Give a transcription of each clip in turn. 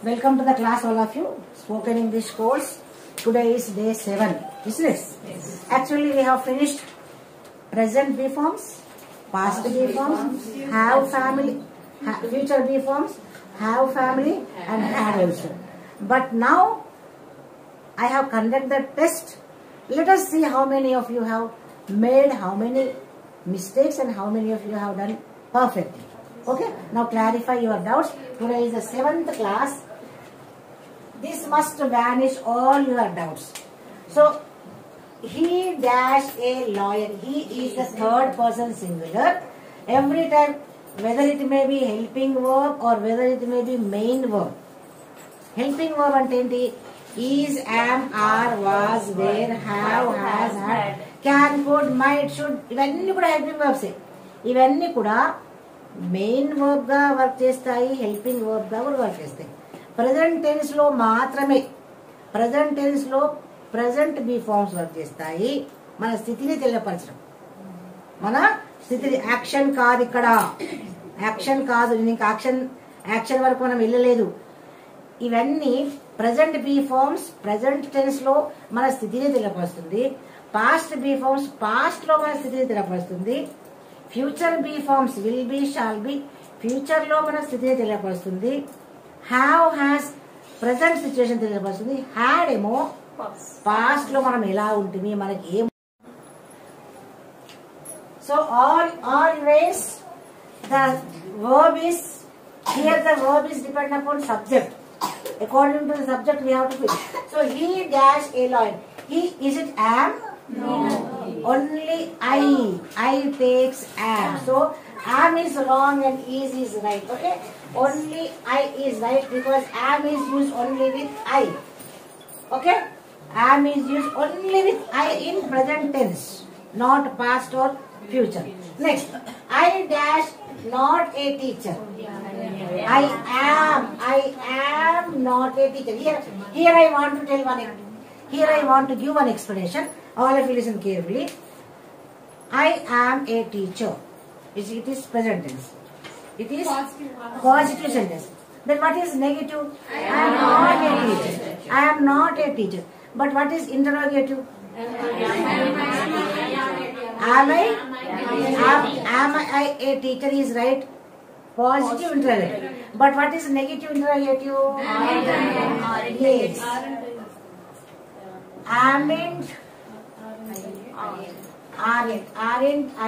Welcome to the class, all of you. Spoken English course. Today is day 7, isn't it? Yes. Actually, we have finished present B forms, past B forms, have family, future B forms, have family, and had also. But now, I have conducted the test. Let us see how many of you have made how many mistakes and how many of you have done perfectly. Okay, now clarify your doubts. Today is the 7th class. This must vanish all your doubts. So, he dash a lawyer. He is the third person singular. Every time, whether it may be helping verb or whether it may be main verb. Helping verb ante is, am, are, was, were, have, has, had, can, could, might, should. ఇవన్నీ కూడా helping verbs. ఇవన్నీ కూడా main verb గా work చేస్తాయి, helping verb గా కూడా work చేస్తాయి. Present tense లో మాత్రమే ప్రెజెంట్ టెన్స్ లో ప్రెజెంట్ బి ఫార్మ్స్ వర్క్ చేస్తాయి. మన స్థితిని తెలియపరచడం, మన స్థితిని. యాక్షన్ కాదు ఇక్కడ, యాక్షన్ కాదు. నేను ఇంకా యాక్షన్ వరకు మనం వెళ్ళలేదు. ఇవన్నీ present be forms present tense లో మన స్థితిని తెలియపరుస్తుంది. పాస్ట్ బి ఫార్మ్స్ పాస్ట్ లో మన స్థితిని తెలియపరుస్తుంది. Future be forms will be, shall be future లో మన స్థితిని తెలియపరుస్తుంది. హ్యావ్, హ్యాస్ ప్రెసెంట్ సిచ్యువేషన్ తెలియపరుస్తుంది. హ్యాడ్ ఏమో పాస్ట్ లో మనం ఎలా ఉంటుంది, మనకి ఏం. So always the verb is here, the verb is depend upon subject. According to the subject, we have to pick. So he dash a lawyer. He, is it am? No. Only I takes am. So am is wrong and is right. Okay. Only I is right because am is used only with I. Okay. Am is used only with I in present tense, not past or future. Next, I dash not a teacher. I am not a teacher. Here I want to tell one. Here I want to give one explanation. All of you listen carefully. I am a teacher. It is present tense. It is positive sentence. Then what is negative? I am not a teacher. I am not a teacher. But what is interrogative? Am I a teacher is right. Positive interrogative. But what is negative interrogative? Yes. Aren't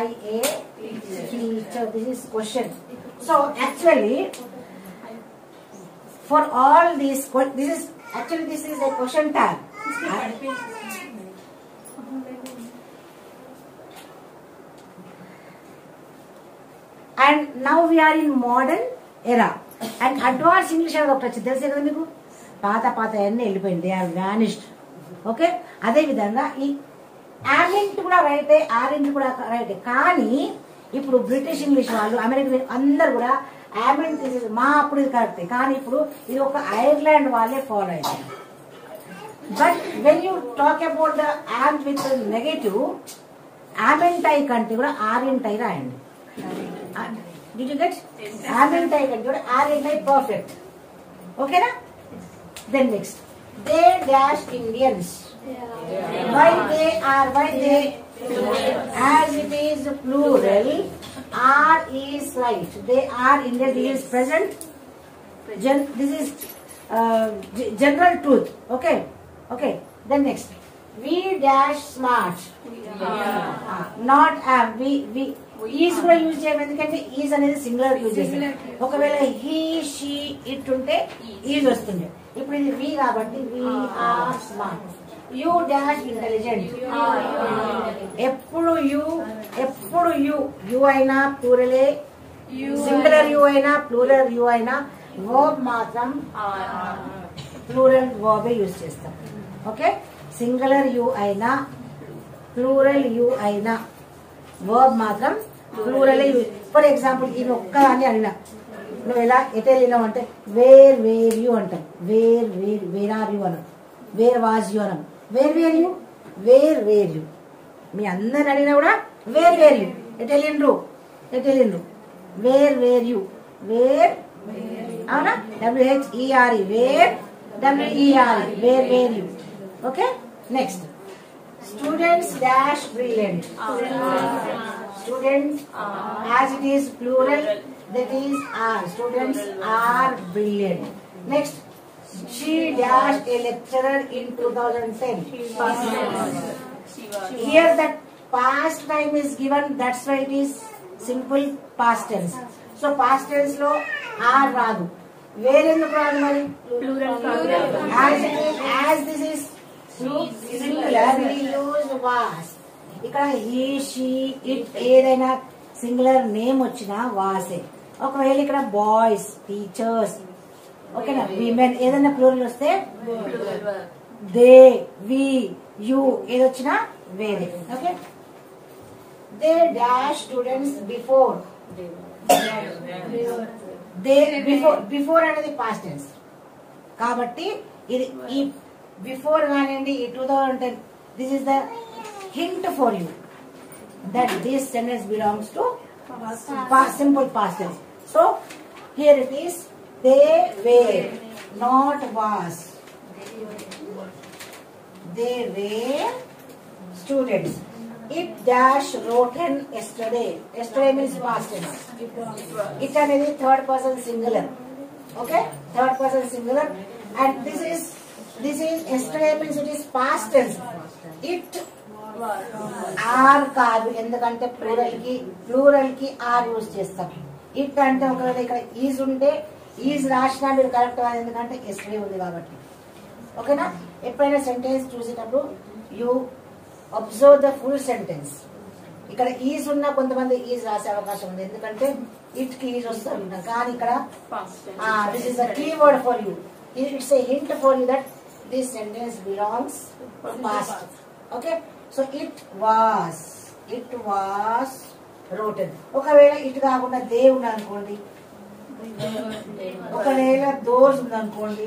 I a teacher? This is question. So actually, for all these, this is a question tag. And now we are in modern era. And advanced English అనేది ఒకటి వచ్చింది, తెలిసే కదా మీకు. పాత అన్నీ వెళ్ళిపోయింది, they are vanished. Okay, అదే విధంగా ఈ ఆమెంట్ కూడా రైటే, ఆరెంజ్ కూడా రైటే. కానీ ఇప్పుడు బ్రిటిష్ ఇంగ్లీష్ వాళ్ళు, అమెరికన్ అందరు కూడా ఆమెంట్ మా అప్పుడు ఇది కరెక్టే, కానీ ఇప్పుడు ఇది ఒక ఐర్లాండ్ వాళ్ళే ఫాలో అయ్యారు. But when you talk about the amount with negative, amount I కంటే కూడా ఆరెంట్ ఐ రాయండి. Did you get? Aren't I can do it. Aren't I perfect? Okay na? Then next, they dash Indians. Why they? As it is plural, are is right. They are Indians. This is present. This is general truth. Okay. Then next, we dash smart. Not am. We is కూడా use చేయడం, ఎందుకంటే is అనేది singular use చేస్తాం. ఒకవేళ he, she, it ఉంటే is వస్తుంది. ఇప్పుడు ఇది వి కాబట్టి we are smart. You dash intelligent. ఎప్పుడు యూ అయినా ప్లూరలే, సింగులర్ యూ అయినా ప్లూరల్ యూ అయినా వర్బ్ మాత్రం ప్లూరల్ వర్బే యూజ్ చేస్తాం. ఓకే, సింగులర్ యూ అయినా ప్లూరల్ యూ అయినా వర్బ్ మాత్రం ప్లూరల్. ఫర్ ఎగ్జాంపుల్ ఇది ఒక్కదాన్ని అడిగినా, నువ్వు ఎలా ఎటు వెళ్ళినావు అంటే వేర్ యూ అంటాం. వేర్ ఆర్ యూ అనం. వేర్ వాజ్ యూ అనం. Where you. మీ అందరిని అడిగినా కూడా వేర్ యూ. ఎటు వెళ్ళిండ్రు. Where you. అవునా? WHERE, where. WERE, where you. Okay, next. Students dash brilliant. Students, as it is plural, that is are. Students are brilliant. Next, she dashed a lecturer in 2010. Here that past time is given, that's why it is simple past tense. So past tense lo are రాదు. Wear ఎందుకు రాదు మరి? As this is singular, we use was. ఇక్కడ he, she, it ఏదైనా singular name వచ్చినా వాసే. ఒకవేళ ఇక్కడ boys, teachers, ఓకేనా, విమెన్ ఏదైనా ప్లూరల్ వస్తే దే, వి, యు ఏదొచ్చినా వేరే. Okay, they dash students before. They before అనేది పాస్ట్ టెన్స్ కాబట్టి ఇది ఈ బిఫోర్ కానివ్వండి ఈ 2010, this is the hint for you that this sentence belongs to simple past tense. So here it is, they were, not was. They were students. It dash written yesterday. Yesterday means past tense. It అనేది third person singular. Okay, third person singular, and this is yesterday means it is past tense. It are కాదు, ఎందుకంటే plural కి are use చేస్తాం. It అంటే ఒకవేళ ఇక్కడ is ఉంటే is రాసినా మీరు కరెక్ట్ కాదు, ఎందుకంటే ఎస్ట్రే ఉంది కాబట్టి. ఓకేనా? ఎప్పుడైనా సెంటెన్స్ చూసేటప్పుడు you observe the full sentence. ఇక్కడ ఈజ్ ఉన్నా కొంతమంది ఈజ్ రాసే అవకాశం ఉంది, ఎందుకంటే ఇట్ కి ఈజ్ వస్తూ ఉంటాం. కానీ ఇక్కడ this is the key word for you. It's a hint for you that this sentence belongs past. Okay, so it was written. ఒకవేళ ఇట్ కాకుండా దే ఉన్నదనుకోండి, ఒకవేళ దోస్ ఉందనుకోండి,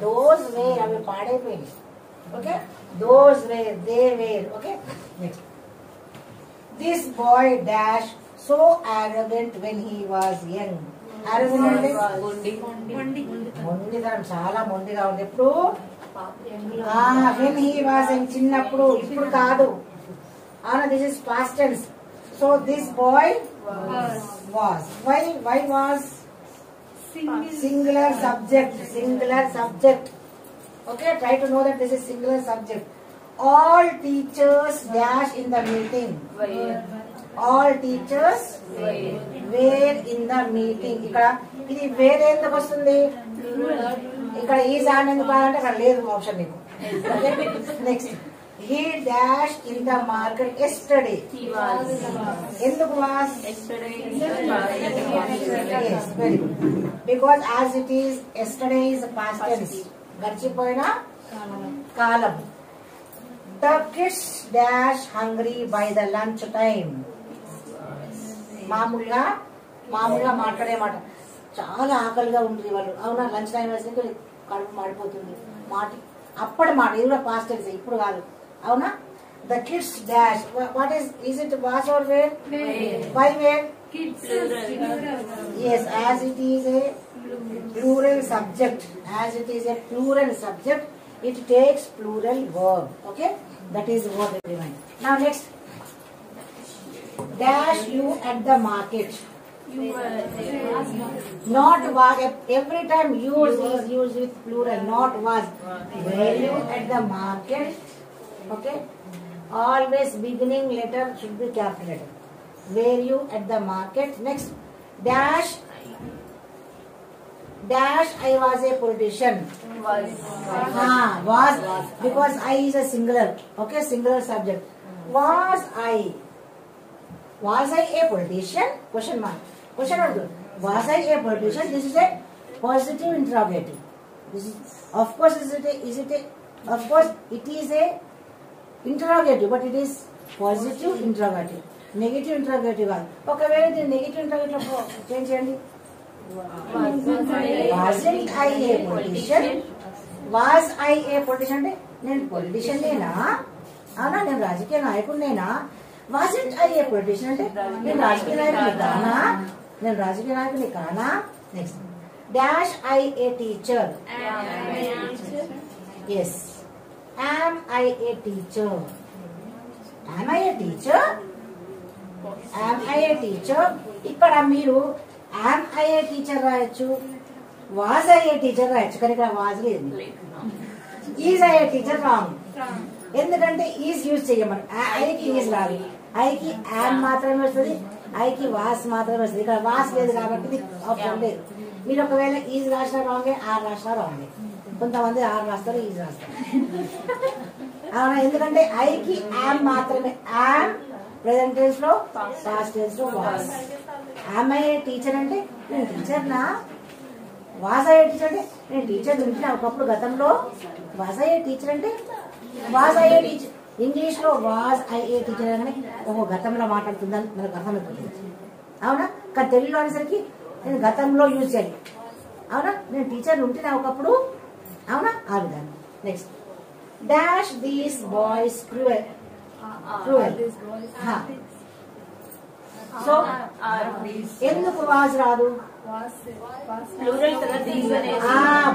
దోస్ వేర్ అవి పాడైపోయింది. Okay, those were, they were. Okay, next, this boy dash so arrogant when he was young. arrogant అంటే మొండితనం, చాలా మొండిగా ఉంది. ఎప్పుడు when he was young, చిన్నప్పుడు, ఇప్పుడు కాదు. అవునా, this is past tense. So this boy was. Why was? Singular subject. Okay, try to know that this is singular subject. All teachers dash in the meeting. All teachers were in the meeting. ఇక్కడ ఇది వేరే ఎందుకు వస్తుంది? ఇక్కడ is on ఎందుకు కాదంటే అక్కడ లేదు ఆప్షన్ మీకు. Next, he dashed in the market yesterday. ఎందుకు was? Yes, very good. Because as it is, yesterday is past tense, గడిచిపోయిన కాలం. The kids dash hungry by the lunch time. మామూలుగా మాట్లాడే మాట, చాలా ఆకలిగా ఉంటుంది వాళ్ళు. అవునా, లంచ్ టైం వేస్తే కడుపు మాడిపోతుంది. అప్పటి మాట, ఇది కూడా పాస్ట్ టెన్స్, ఇప్పుడు కాదు. అవునా, the kids dash. What is it was are were? By were? Yes, as it is a plural subject. It takes plural verb. Okay, that is what everyone. Now next, dash you at the market. Not was. Every time use is used with plural, not was. Were you at the market? Okay, always beginning letter should be capital letter. Were you at the market? Next, dash I was a politician. Was because I is a singular. Okay, singular subject. Was I a politician? Question mark. Question or good? Was I a politician? This is a positive interrogative. This is, of course, of course, it is a interrogative, but it is positive interrogative. Negative interrogative. Okay, where is the negative interrogative? Change చేయండి. Wasn't I a politician? Was I a politician? అంటే నేను politician నేనా? అవునా, నేను రాజకీయ నాయకుడినేనా? Wasn't I a politician? అంటే నేను రాజకీయ నాయకుడు కానా? నేను రాజకీయ నాయకుని కానా. Next dash I a teacher. Yes, am I a teacher? Am I a teacher? Am I a teacher? ఇక్కడ మీరు am I a teacher రాయొచ్చు, was I a teacher రాయొచ్చు, కానీ ఇక్కడ was లేదు. is I a teacher wrong. ఎందుకంటే is use చేయమని. ఐకి ఈజ్ రాదు, ఐకి am మాత్రమే వస్తుంది, ఐకి was మాత్రమే వస్తుంది. ఇక్కడ was లేదు కాబట్టి ఇది ఆప్షన్ లేదు. మీరు ఒకవేళ ఈజ్ రాసిన రాంగే, ఆర్ రాసిన రాంగే. కొంతమంది ఆర్ రాస్తారు, ఈజ్ రాస్తారు. అవునా, ఎందుకంటే ఐకి యామ్ మాత్రమే. యామ్ ప్రెసెంట్ టెన్స్ లో, పాస్ట్ టెన్స్ లో వాస్. యామ్ ఐ టీచర్ అంటే నేను టీచర్ నా. వాజ్ ఐ టీచర్ అంటే నేను టీచర్ ఉంటున్నా ఒకప్పుడు గతంలో. వాజ్ ఐ టీచర్ అంటే వాజ్ ఐ టీచర్. ఇంగ్లీష్ లో వాజ్ ఐ టీచర్ అనగానే ఒక గతంలో మాట్లాడుతుందని మనకు అర్థమైపోతుంది. అవునా, కానీ తెలుగులో అనేసరికి నేను గతంలో యూజ్ చేయాలి. అవునా, నేను టీచర్ ఉంటున్నా ఒకప్పుడు. అవునా, ఆ విధానం. Next dash these boys cruel. Cruel. So ఎందుకు వాజ్ రాదు?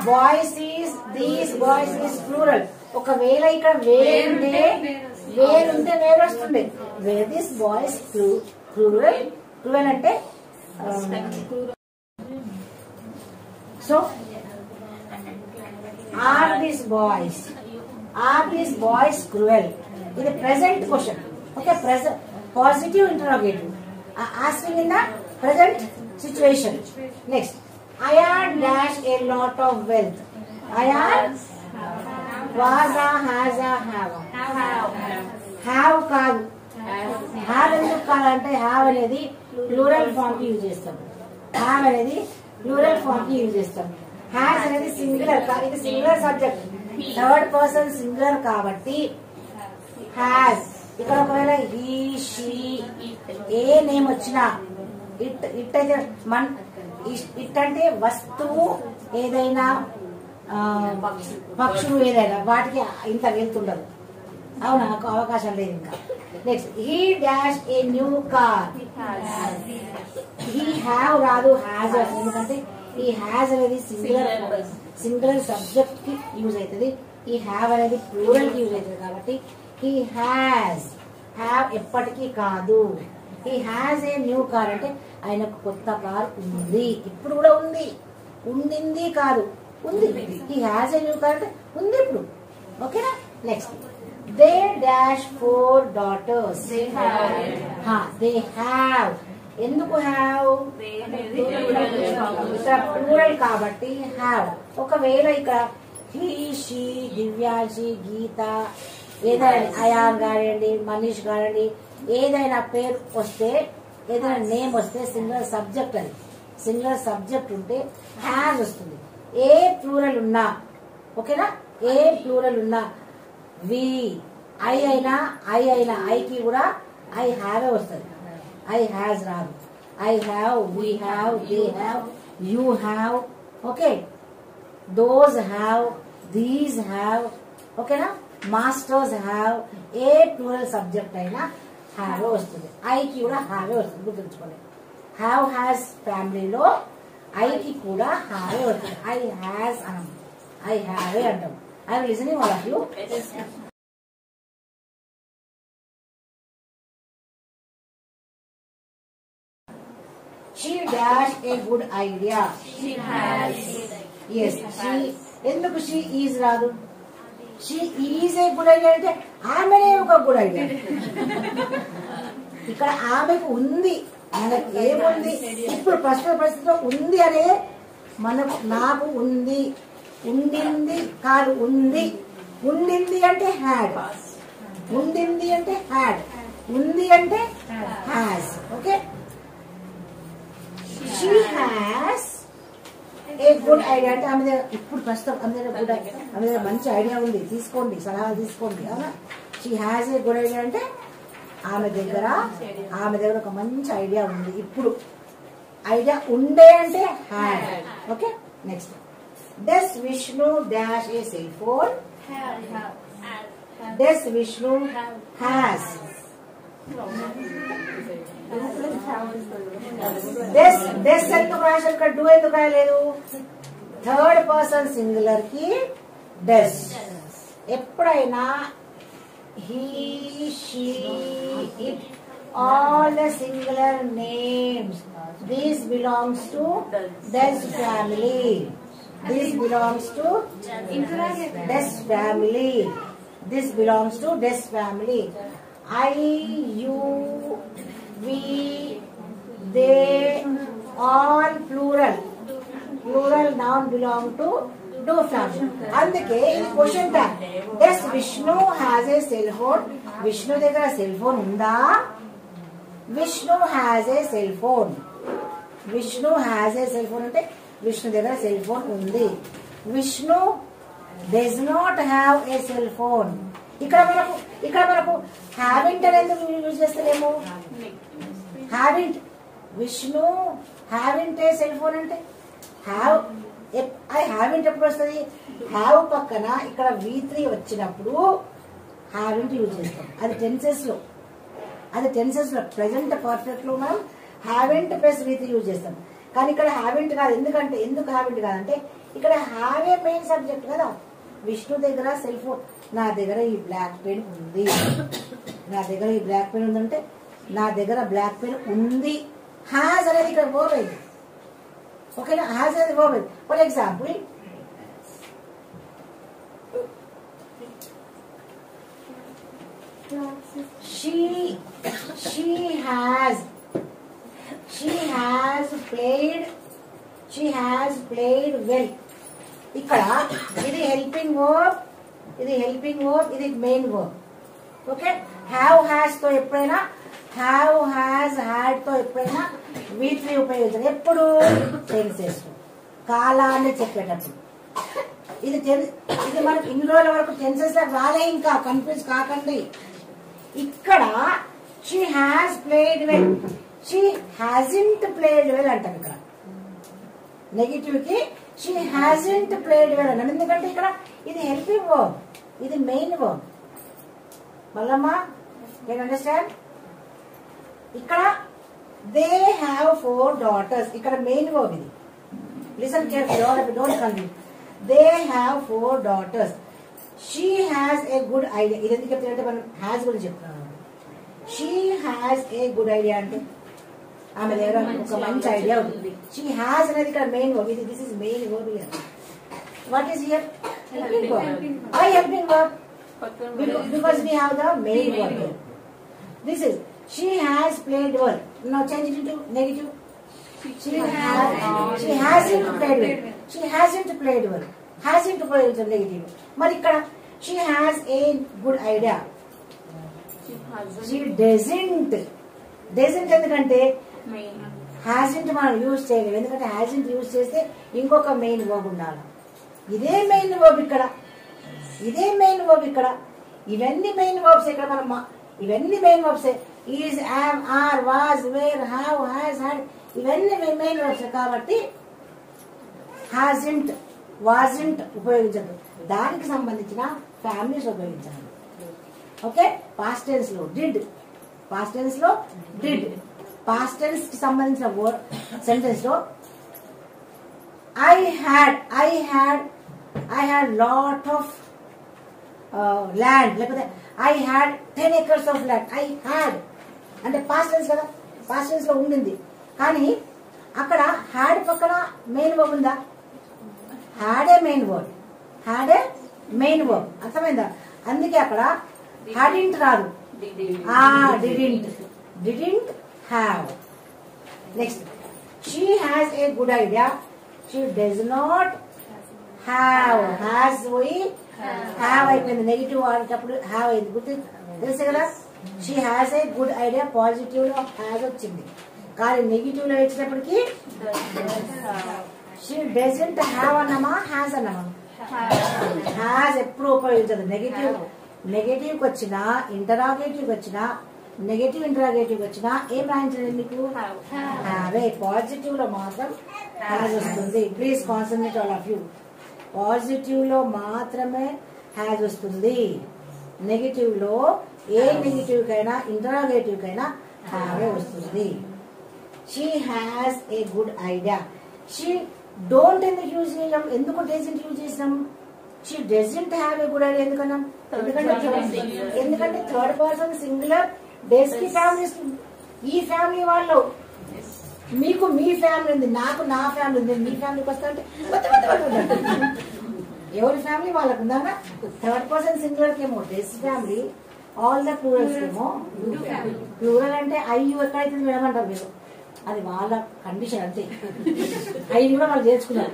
Boys is, these boys is plural. ఒకవేళ ఇక్కడ వేరుంటే వేరు వస్తుండే. Were this boys cruel. Cruel అంటే so are these boys cruel? ఇది present question. Okay, present positive interrogative, asking in the present situation. Next, Ayan dash a lot of wealth. Ayan was a, has a, have కాదు. have ఎందుకు కాదంటే have అనేది plural form కి use చేస్తాం. have అనేది plural form కి use చేస్తాం. Has అనేది సింగులర్, ఇది singular subject, third person singular కాబట్టి హ్యాస్. ఇక్కడ ఒకవేళ హీ, షీ, ఏ నేమ్ వచ్చినా ఇట్ అయితే ఇట్ అంటే వస్తువు ఏదైనా, పక్షులు ఏదైనా, వాటికి ఇంత వెళ్తుండదు. అవునా, అవకాశం లేదు ఇంకా. Next he dash a new car. He have రాదు, హ్యాజ్. ఎందుకంటే ఈ హ్యాజ్ అనేది సింగులర్ సబ్జెక్ట్ కి యూజ్ అవుతుంది, ఈ హ్యావ్ అనేది ప్లూరల్ కి యూజ్ అవుతుంది. కాబట్టి హీ హ్యాజ్. హ్యావ్ ఎప్పటికీ కాదు. He has a new car అంటే ఆయనకు కొత్త కార్ ఉంది, ఇప్పుడు కూడా ఉంది. ఉండింది కాదు, ఉంది. He has a new car అంటే ఉంది ఇప్పుడు. ఓకేనా. Next they dash 4 daughters. They have. ఎందుకు హ్యావ్? ఇక్కడ ప్లూరల్ కాబట్టి హ్యావ్. ఒకవేళ ఇక్కడ హీ, షీ, దివ్యాజీ, గీత, ఏదైనా అయాన్ కానివ్వండి, మనీష్ కానివ్వండి, ఏదైనా పేరు వస్తే, ఏదైనా నేమ్ వస్తే సింగులర్ సబ్జెక్ట్, అది సింగులర్ సబ్జెక్ట్ ఉంటే హ్యాజ్ వస్తుంది. ఏ ప్లూరల్ ఉన్నా, ఓకేనా, ఏ ప్లూరల్ ఉన్నా, వి, ఐ అయినా, ఐకి కూడా ఐ హ్యావ్ వస్తుంది. I has రాదు. I have, we have, they have, you have. Okay, those have, these have. Okay na, masters have. A plural subject అయినా హ్యావ్ వస్తుంది. ఐకి కూడా హ్యావ్ వస్తుంది, గుర్తుంచుకోండి. హ్యావ్ హ్యాస్ ఫ్యామిలీలో ఐకి కూడా హ్యావ్ వస్తుంది. ఐ హ్యాస్ అనం, ఐ హ్యావ్ అంటాం. I will listening all of you. She dash a good idea. She has. Yes, she. ఎందుకు she is రాదు? She is a good idea అంటే ఆమెనే ఒక గుడ్ ఐడియా. ఇక్కడ ఆమెకు ఉంది, మనకు ఏముంది, ఇప్పుడు ప్రస్తుత పరిస్థితిలో ఉంది అనే మనకు, నాకు ఉంది, ఉండింది కాదు, ఉంది. ఉండింది అంటే హ్యాడ్, ఉండింది అంటే హ్యాడ్, ఉంది అంటే has. Okay, she has a good idea అంటే ఆమె దగ్గర ఇప్పుడు ప్రస్తుతం ఆమె దగ్గర మంచి ఐడియా ఉంది, తీసుకోండి, సలహాలు తీసుకోండి. అవునా, she has a good idea అంటే ఆమె దగ్గర ఒక మంచి ఐడియా ఉంది, ఇప్పుడు ఐడియా ఉండే అంటే had. Okay, next does Vishnu dash a cell phone. Does Vishnu has. Does ఎందుకు రాశారు ఇక్కడ? డూ ఎందుకు రాయలేదు? థర్డ్ పర్సన్ సింగులర్ కి డెస్. ఎప్పుడైనా he, she, it, all the singular names, this belongs to des family. This belongs to des family. This belongs to des family. I, you, we, they, all plural. Plural noun belong to do family. అందుకే ఇది question tag. Does Vishnu has a cell phone? Vishnu దగ్గర cell phone ఉందా? Vishnu has a cell phone. Vishnu has a cell phone అంటే విష్ణు దగ్గర cell phone ఉంది. Vishnu does not have a cell phone. ఇక్కడ మనకు haven't అని ఎందుకు యూజ్ చేస్తలేము? హ్యావింట్. విష్ణు హ్యావింట్ ఏ సెల్ ఫోన్ అంటే హ్యావ్. ఐ హ్యావింట్ ఎప్పుడు వస్తుంది? హ్యావ్ పక్కన ఇక్కడ V3 వచ్చినప్పుడు హ్యావింట్ యూజ్ చేస్తాం. అది టెన్సెస్ లో, ప్రెసెంట్ పర్ఫెక్ట్ లో మనం హ్యావింట్ ప్లస్ V3 యూజ్ చేస్తాం. కానీ ఇక్కడ హ్యావింట్ కాదు. ఎందుకు హ్యావింట్ కాదంటే ఇక్కడ హ్యావ్ ఏ మెయిన్ సబ్జెక్ట్ కదా. విష్ణు దగ్గర సెల్ ఫోన్, నా దగ్గర ఈ బ్లాక్ పెన్ ఉంది. నా దగ్గర ఈ బ్లాక్ పెన్ ఉందంటే నా దగ్గర బ్లాక్ పెన్ ఉంది. హ్యాజ్ అనేది ఇక్కడ వర్బ్ అయింది. ఓకేనా? హ్యాజ్ అనేది వర్బ్ అయింది. For example, she has played well. ఇక్కడ ఇది హెల్పింగ్ వర్బ్, ఇది main verb. Okay. Have has తో ఎప్పుడైనా, హ్యావ్ హ్యాస్ హ్యాడ్ తో ఎప్పుడైనా V3 ఉపయోగించాలి. ఎప్పుడు? టెన్సెస్, కాలాన్ని చెప్పేటప్పుడు. ఇది మనకి ఇన్ని రోజుల వరకు టెన్సెస్ లో రాలే. ఇంకా కన్ఫ్యూజ్ కాకండి. ఇక్కడ she has played well, she hasn't played well అంటాం. ఇక్కడ నెగిటివ్ కి she hasn't played well అన్నాం. ఎందుకంటే ఇక్కడ ఇది హెల్పింగ్ వర్బ్, ఇది main verb. Mallamma, can understand? ఇక్కడ they have 4 daughters. ఇక్కడ మెయిన్ వర్బ్ ఇది. Listen carefully, don't confuse. they have 4 daughters. she has a good idea. ఇది ఎందుకు చెప్తారంటే మనం హ్యాస్ గురించి చెప్తున్నాం. she has a good idea అంటే ఆమె దగ్గర ఒక మంచి ఐడియా ఉంది. she has అనేది ఇక్కడ మెయిన్ వర్బ్. ఇది this is main verb here. What is here? helping verb. why helping verb? because we have the main verb here. This is she has played well. Now change it into negative. she hasn't played well. she hasn't played well. hasn't played well negative. మరి ఇక్కడ she has a good idea. she doesn't ఎందుకంటే hasn't మనం use చేయలేము. ఎందుకంటే hasn't use చేస్తే ఇంకొక main verb ఉండాలి. ఇదే మెయిన్ వర్బ్ ఇక్కడ. ఇవన్నీ మెయిన్ వర్బ్స్ ఇక్కడ. ఇవన్నీ main verbs. Is, am, are, was, were, have, has, had ఇవన్నీ మెయిన్ వర్బ్స్. కాబట్టి hasn't, wasn't ఉపయోగించదు. దానికి సంబంధించిన ఫ్యామిలీస్ ఉపయోగించాలి. ఓకే. పాస్ట్ టెన్స్ లో డిడ్, పాస్ట్ టెన్స్ కి సంబంధించిన వర్డ్ సెంటెన్స్ లో I had lot of land, లేకపోతే I had 10 acres of land. I had అంటే పాస్ట్ టెన్స్ కదా, పాస్ట్ టెన్స్ లో ఉండింది. కానీ అక్కడ హ్యాడ్ పక్కన మెయిన్ వర్బ్ ఉందా? Had a main verb. అర్థమైందా? అందుకే అక్కడ hadn't రాదు. didn't have. Next, she has a good idea. she does not have. has పోయి have అయిపోయింది. నెగిటివ్ ఆడేటప్పుడు have అయింది. గుర్తు తెలుసు కదా. she has a good idea. Positive లో has వచ్చింది. కానీ నెగిటివ్ లో వచ్చేటప్పటికి she doesn't have అన్నామా, has అన్నామా? has ఎప్పుడు ఉపయోగించదు. నెగటివ్ కి వచ్చినా, ఇంటరాగేటివ్ వచ్చినా, నెగటివ్ ఇంటరాగేటివ్ వచ్చినా ఏం రాయించలేదు మీకు? హ్యావ్. పాజిటివ్ లో మాత్రం హ్యాజ్ వస్తుంది. Please concentrate all of you. Positive లో మాత్రమే హ్యాజ్ వస్తుంది. నెగటివ్ లో ఏ నెగటివ్ కైనా ఇంటరాగేటివ్ కైనా హ్యావ్ వస్తుంది. She has a good idea. She don't ఎందుకు యూజ్ చేయం, ఎందుకు డజంట్ యూజ్ చేసినాం? She doesn't have a good idea ఎందుకన్నాం? ఎందుకంటే థర్డ్ పర్సన్ సింగులర్, డేస్ కి ఫ్యామిలీస్. ఈ ఫ్యామిలీ వాళ్ళు, మీకు మీ ఫ్యామిలీ ఉంది, నాకు నా ఫ్యామిలీ ఉంది, మీ ఫ్యామిలీకి వస్తా అంటే ఎవరి ఫ్యామిలీ వాళ్ళకు ఉందా? థర్డ్ పర్సన్ సింగులర్ కేమో does family, all the plurals ఏమో ప్లూరల్ అంటే అయ్యి ఎక్కడైతే వినమంటారు మీరు, అది వాళ్ళ కండిషన్ అంతే. అవి కూడా వాళ్ళు చేర్చుకున్నారు.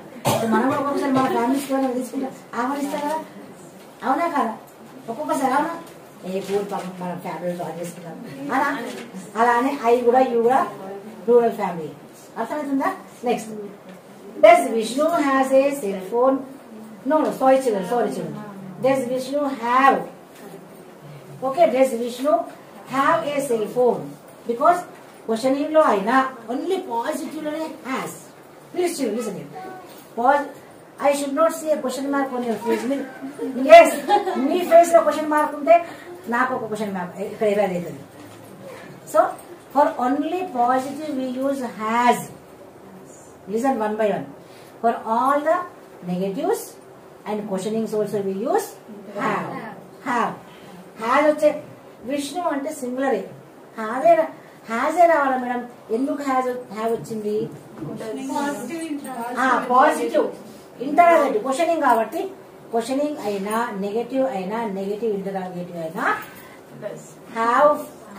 మనం కూడా ఒక్కొక్కసారి మన ఫ్యామిలీస్ తీసుకుంటాం, ఆహ్వానిస్తారు కదా, అవునా కదా? ఒక్కొక్కసారి అవునా ఏ పూర్ మన ఫ్యామిలీ జాయిన్ చేసుకున్నాం అలా, అలానే అవి కూడా ఇవి కూడా ప్లూరల్ ఫ్యామిలీ. అర్థమవుతుందా? Next, does Vishnu has a cell phone? No, sorry children. Does Vishnu have? Okay, does Vishnu have a cell phone? Because questioning lo aina only positive lo has. Please children, listen here. Pause. I should not see a question mark on your face. Yes, me face lo question mark unte naaku oka question mark ikkada error aitadi. So for only positive we use has. Listen one by one. For all the negatives and questionings also we use have. Has వచ్చే విష్ణు అంటే సింగులరే, has a రావాలా madam? ఎందుకు have వచ్చింది? Positive interrogative questioning కాబట్టి, questioning అయినా negative అయినా negative interrogative అయినా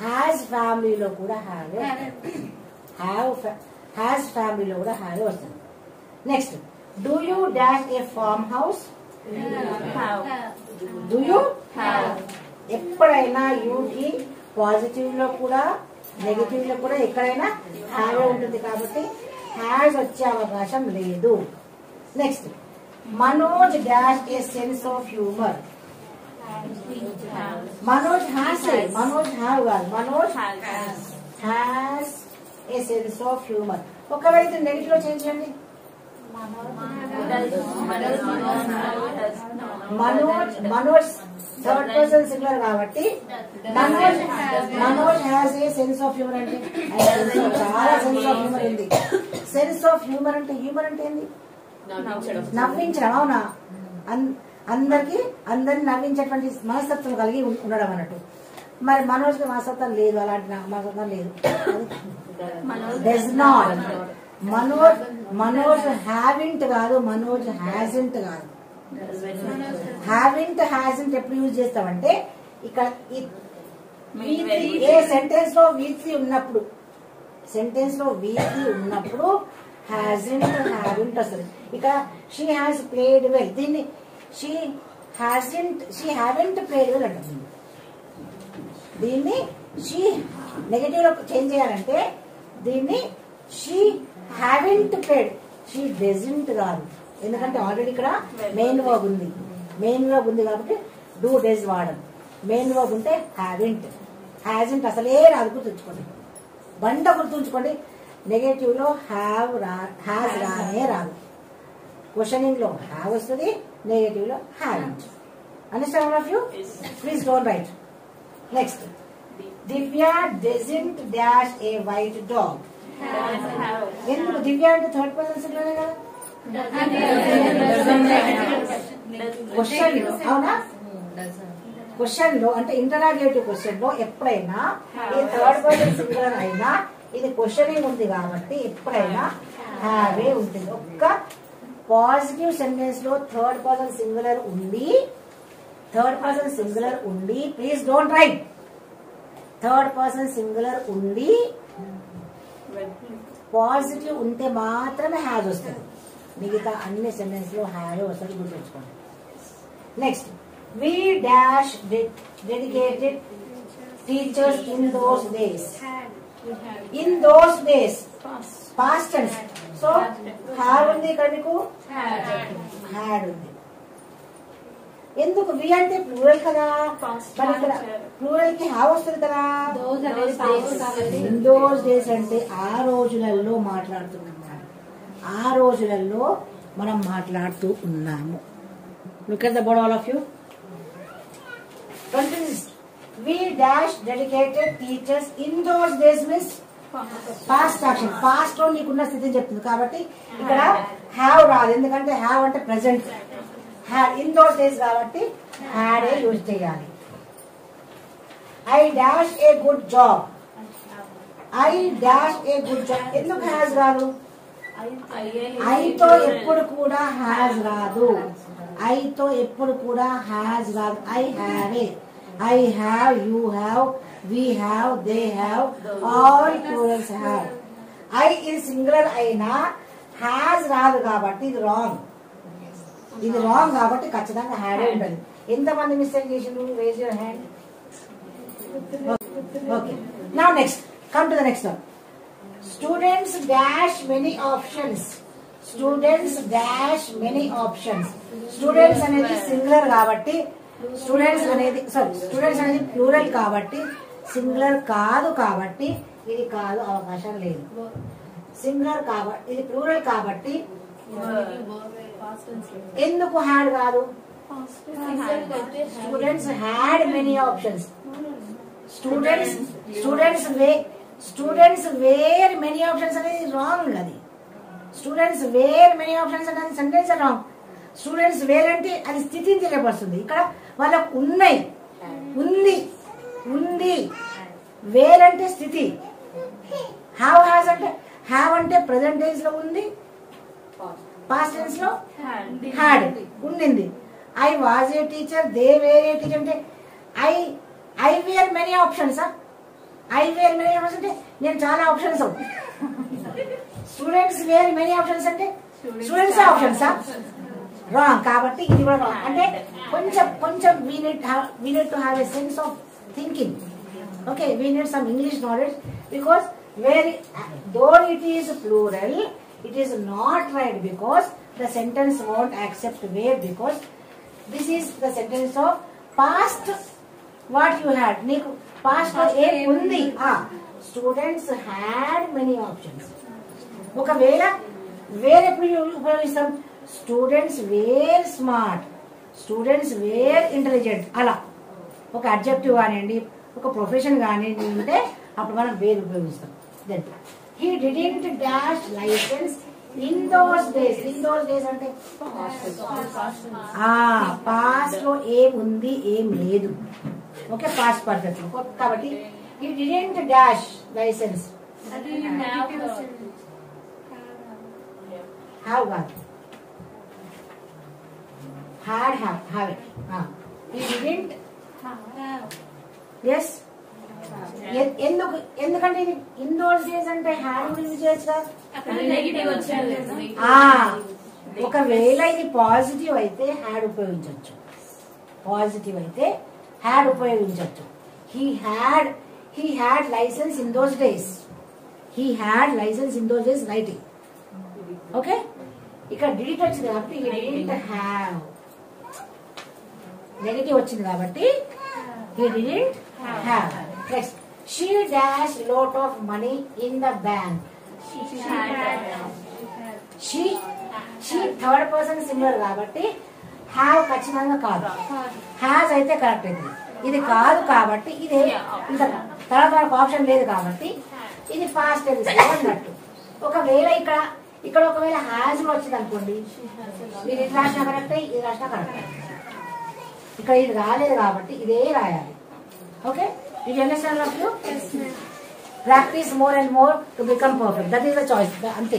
has ఫ్యామిలీలో కూడా హ్యాజ్ ఫ్యామిలీలో కూడా హ్యావ్ వస్తుంది. Next, do you dash a farmhouse? Do you have? ఎప్పుడైనా యూ కి పాజిటివ్ లో కూడా నెగటివ్ లో కూడా ఎక్కడైనా హ్యావ్ ఉంటుంది కాబట్టి హ్యాస్ వచ్చే అవకాశం లేదు. Next, Manoj dash a sense of humour. Manoj has a, Manoj have కాదు, Manoj has a sense of humour. ఒకవేళ నెగటివ్ లో చేంజ్ చేయండి. మనోజ్ థర్డ్ పర్సన్ సింగులర్ కాబట్టి Manoj has a sense of humour అంటే చాలా సెన్స్ ఆఫ్ హ్యూమర్ ఉంది. సెన్స్ ఆఫ్ హ్యూమర్ అంటే ఏంది? నవ్వించడం. అవునా? అందరిని నవ్వించేటువంటి మనస్తత్వం కలిగి ఉండడం అన్నట్టు. మరి మనోజ్ కి మనస్తత్వం లేదు, అలాంటి మనస్తత్వం లేదు. Does not. మనోజ్ హ్యావింట్ కాదు, మనోజ్ హ్యాజంట్ కాదు. హ్యావింట్ హ్యాజంట్ ఎప్పుడు యూజ్ చేస్తామంటే ఇక్కడ ఏ సెంటెన్స్ లో V3 ఉన్నప్పుడు, హ్యాజంట్ హ్యావింట్ వస్తుంది. ఇక్కడ షీ హ్యాస్ ప్లేడ్ వెల్, దీన్ని షీ హ్యావెంట్ ప్లేడ్ వెల్ అంటుంది. దీన్ని షీ నెగటివ్ లో చేంజ్ చేయాలంటే దీన్ని she haven't played, she doesn't కాదు. ఎందుకంటే ఆల్రెడీ ఇక్కడ మెయిన్ వర్బ్ ఉంది కాబట్టి డూ డజ్ వాడడం. మెయిన్ వర్బ్ ఉంటే హ్యావెంట్, హ్యాజెంట్ అసలే రాదు. గుర్తుంచుకోండి, బండ గుర్తుంచుకోండి. నెగటివ్ లో హ్యావ్ హ్యాజ్ రానే రాదు. క్వశ్చనింగ్ లో హ్యావ్ వస్తుంది, నెగటివ్ లో haven't. Understand all of you? Please don't write. Next, Divya doesn't dash A white dog. ఎందుకు? దివ్య అంటే థర్డ్ పర్సన్ సింగులర్ కదా. క్వశ్చన్ అవునా? క్వశ్చన్ లో అంటే ఇంటరాగేటివ్ క్వశ్చన్ లో ఎప్పుడైనా ఈ థర్డ్ పర్సన్ సింగులర్ అయినా ఇది క్వశ్చనింగ్ ఉంది కాబట్టి ఎప్పుడైనా హ్యావే ఉంటుంది. ఒక్క పాజిటివ్ సెంటెన్స్ లో థర్డ్ పర్సన్ సింగులర్ ఉండి please don't write. Third person singular ఉండి పాజిటివ్ ఉంటే మాత్రమే హ్యాజ్ వస్తుంది. మిగతా అన్ని సెంటెన్స్ లో హ్యావ్ వస్తుంది, గుర్తుంచుకోండి. Next, we dash dedicated teachers in those days. Past tense. So have ఉంది ఇక్కడ, మీకు హ్యాడ్ ఉంది. ఎందుకు? వి అంటే ప్లూరల్ కదా, మరి ఇక్కడ ప్లూరల్ కి హ్యావ్ వస్తుంది కదా. ఇన్ దోస్ డేస్ అంటే ఆ రోజులలో మాట్లాడుతున్నాం, ఆ రోజులలో మనం మాట్లాడుతూ ఉన్నాము. Look at the board all of you. we dash dedicated teachers in those days means past action. Past లో నీకున్న స్థితిని చెప్తుంది కాబట్టి ఇక్కడ హ్యావ్ రాదు, ఎందుకంటే హ్యావ్ అంటే ప్రెసెంట్. ఇన్ దోస్ డేస్ కాబట్టి హ్యాడ్ యూజ్ చేయాలి. I dash a good job. I dash a good job ఎందుకు హ్యాస్ రాదు? ఐతో ఎప్పుడు కూడా హ్యాస్ రాదు. ఐతో ఎప్పుడు కూడా హ్యాస్ రాదు. I have a, I have, you have, we have, they have, all plurals have. I is singular అయినా has రాదు కాబట్టి ఇది రాంగ్. ఇది రాంగ్ కాబట్టి ఖచ్చితంగా హ్యాడ్ ఉంటుంది. ఎంతమంది మిస్టేక్ చేసిండ్రు? Raise your hand. Okay, now next come to the next one. Students dash many options. Students dash many options. Students అనేది సింగులర్ కాబట్టి స్టూడెంట్స్ అనేది ప్లూరల్ కాబట్టి సింగులర్ కాదు కాబట్టి ఇది కాదు, అవకాశం లేదు. సింగులర్ కాబట్టి ఇది ప్లూరల్ కాబట్టి ఎందుకు హ్యాడ్ కాదు? Students had many options. Students were many options అనేది రాంగ్. అది స్టూడెంట్స్ వేర్ మెనీ ఆప్షన్స్ అనేది సెంటెన్స్ రాంగ్. స్టూడెంట్స్ వేర్ అంటే అది స్థితిని తెలియపరుస్తుంది. ఇక్కడ వాళ్ళకు ఉన్నాయి, ఉంది. వేర్ అంటే స్థితి. హ్యావ్ హ్యాస్ అంటే హ్యావ్ అంటే ప్రెసెంట్ టెన్స్ లో ఉంది, పాస్ట్ టెన్స్ లో హ్యాడ్ ఉండింది. I was a teacher, they were a teacher అంటే I were many options. I were many options అంటే నేను చాలా options. Students were many options అంటే స్టూడెంట్స్ ఆప్షన్సా? రాంగ్. కాబట్టి ఇది కూడా రాంగ్. అంటే కొంచెం we need to have a sense of thinking. Okay, we need some English knowledge because though it is plural, it is not right because the sentence won't accept where, because this is the sentence of past. What you had, నీకు past లో ఏ ఉంది? Students had many options. ఒకవేళ వేరే ఎప్పుడు ఉపయోగిస్తాం? Students were smart, students were intelligent. అలా ఒక అడ్జెక్టివ్ కానివ్వండి, ఒక ప్రొఫెషన్ కానివ్వండి ఉంటే అప్పుడు మనం వేర్ ఉపయోగిస్తాం. Then he didn't dash license in those days. In those days అంటే పాస్ట్ లో ఏం ఉంది ఏం లేదు. ఓకే, పాస్ట్ పర్ఫెక్ట్ లో కాబట్టి he didn't dash license. Have కాదు, have it. He didn't. Yes. ఎందుకంటే ఇది ఇన్ దోస్ డేస్ అంటే హ్యాడ్ యూజ్ చేయొచ్చు కదా. ఒకవేళ ఇది పాజిటివ్ అయితే హ్యాడ్ ఉపయోగించవచ్చు. పాజిటివ్ అయితే హ్యాడ్ ఉపయోగించవచ్చు. He had license in those days. He had license in those days writing. Okay. ఇక్కడ డిలీట్ వచ్చింది కాబట్టి he didn't have. నెగటివ్ వచ్చింది కాబట్టి he didn't have. Next, she dashed lot of money in the bank. She third person singular కాబట్టి have ఖచ్చితంగా కాదు. Has అయితే correct అయింది. ఇది కాదు కాబట్టి ఇది ఇంకా తర్వాత ఆప్షన్ లేదు కాబట్టి ఇది పాస్ట్ టెన్స్ అన్నట్టు. ఒకవేళ ఇక్కడ ఒకవేళ హ్యాజ్ వచ్చింది అనుకోండి, మీరు ఇది రాసినా కరెక్ట్, ఇది రాసినా కరెక్ట్. ఇక్కడ ఇది రాలేదు కాబట్టి ఇదే రాయాలి. Okay, you understand? Practice more and more to become perfect. That is the choice. అంతే.